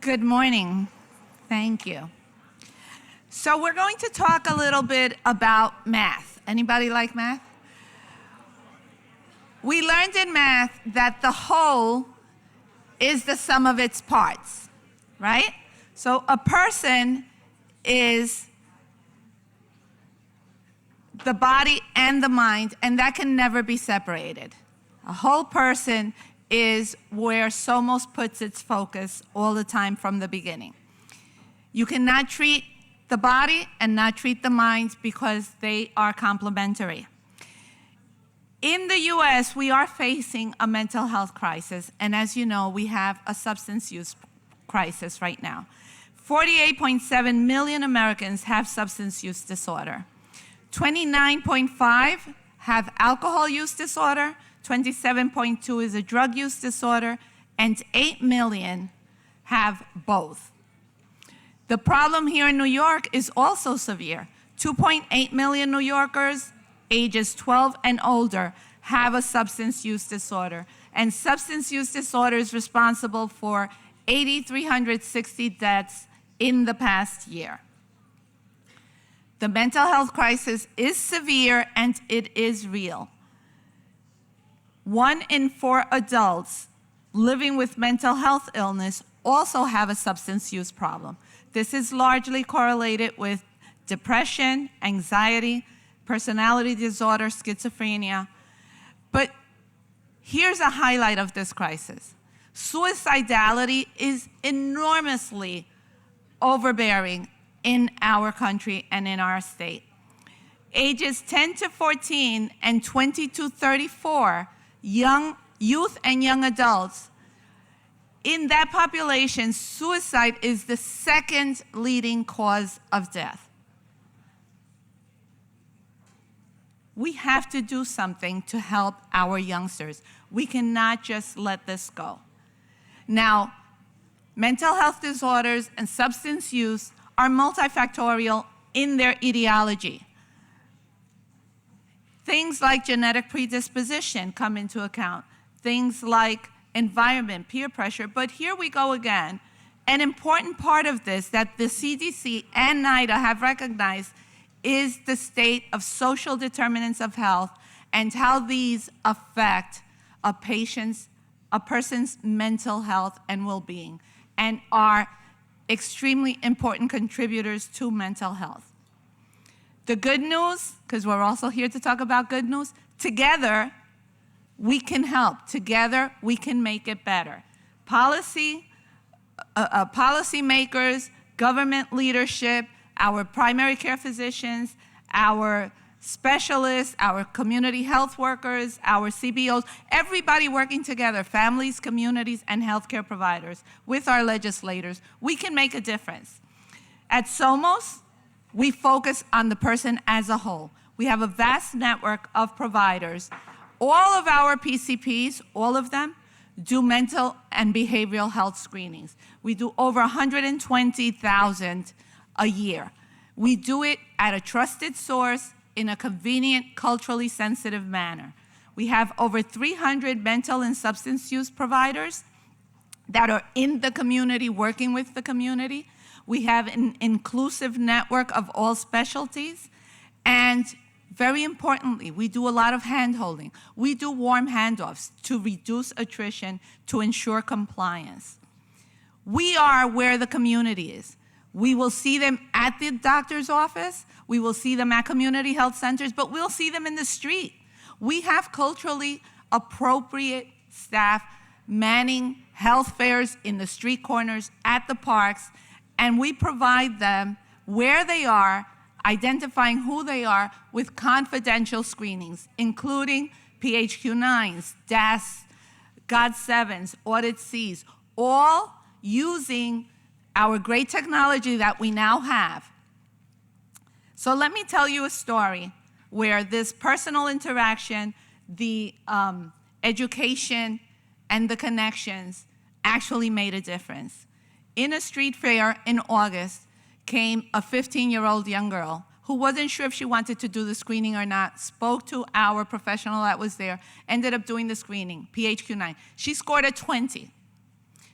Good morning. Thank you. So we're going to talk a little bit about math. Anybody like math? We learned in math that the whole is the sum of its parts, right? So a person is the body and the mind, and that can never be separated. A whole person is where SOMOS puts its focus all the time from the beginning. You cannot treat the body and not treat the mind because they are complementary. In the US, we are facing a mental health crisis, and as you know, we have a substance use crisis right now. 48.7 million Americans have substance use disorder. 29.5 have alcohol use disorder, 27.2 is a drug use disorder, and 8 million have both. The problem here in New York is also severe. 2.8 million New Yorkers ages 12 and older have a substance use disorder, and substance use disorder is responsible for 8,360 deaths in the past year. The mental health crisis is severe and it is real. 1 in 4 adults living with mental health illness also have a substance use problem. This is largely correlated with depression, anxiety, personality disorder, schizophrenia. But here's a highlight of this crisis. Suicidality is enormously overbearing in our country and in our state. Ages 10 to 14 and 20 to 34, youth and young adults, in that population, suicide is the second leading cause of death. We have to do something to help our youngsters. We cannot just let this go. Now, mental health disorders and substance use are multifactorial in their etiology. Things like genetic predisposition come into account. Things like environment, peer pressure, but here we go again. An important part of this that the CDC and NIDA have recognized is the state of social determinants of health and how these affect a person's mental health and well-being, and are extremely important contributors to mental health. The good news, because we're also here to talk about good news, together we can help. Together we can make it better. Policymakers, government leadership, our primary care physicians, our specialists, our community health workers, our CBOs, everybody working together, families, communities, and healthcare providers, with our legislators, we can make a difference. At SOMOS, we focus on the person as a whole. We have a vast network of providers. All of our PCPs, all of them, do mental and behavioral health screenings. We do over 120,000 a year. We do it at a trusted source in a convenient, culturally sensitive manner. We have over 300 mental and substance use providers that are in the community, working with the community. We have an inclusive network of all specialties. And very importantly, we do a lot of hand-holding. We do warm handoffs to reduce attrition, to ensure compliance. We are where the community is. We will see them at the doctor's office, we will see them at community health centers, but we'll see them in the street. We have culturally appropriate staff manning health fairs in the street corners, at the parks, and we provide them where they are, identifying who they are with confidential screenings, including PHQ-9s, DAS, GOT7s, Audit Cs, all using our great technology that we now have. So let me tell you a story where this personal interaction, the education, and the connections actually made a difference. In a street fair in August came a 15-year-old young girl who wasn't sure if she wanted to do the screening or not, spoke to our professional that was there, ended up doing the screening, PHQ-9. She scored a 20.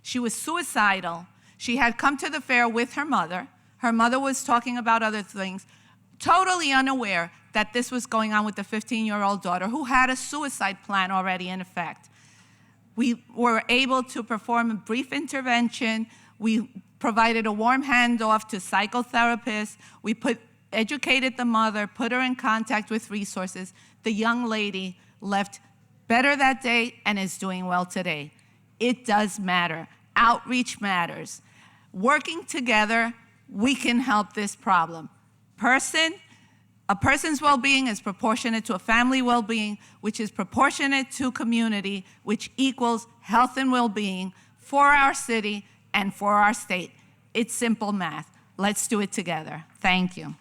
She was suicidal. She had come to the fair with her mother. Her mother was talking about other things, totally unaware that this was going on with the 15-year-old daughter who had a suicide plan already in effect. We were able to perform a brief intervention. We provided a warm handoff to psychotherapists. We educated the mother, put her in contact with resources. The young lady left better that day and is doing well today. It does matter. Outreach matters. Working together, we can help this problem. A person's well-being is proportionate to a family well-being, which is proportionate to community, which equals health and well-being for our city and for our state. It's simple math. Let's do it together. Thank you.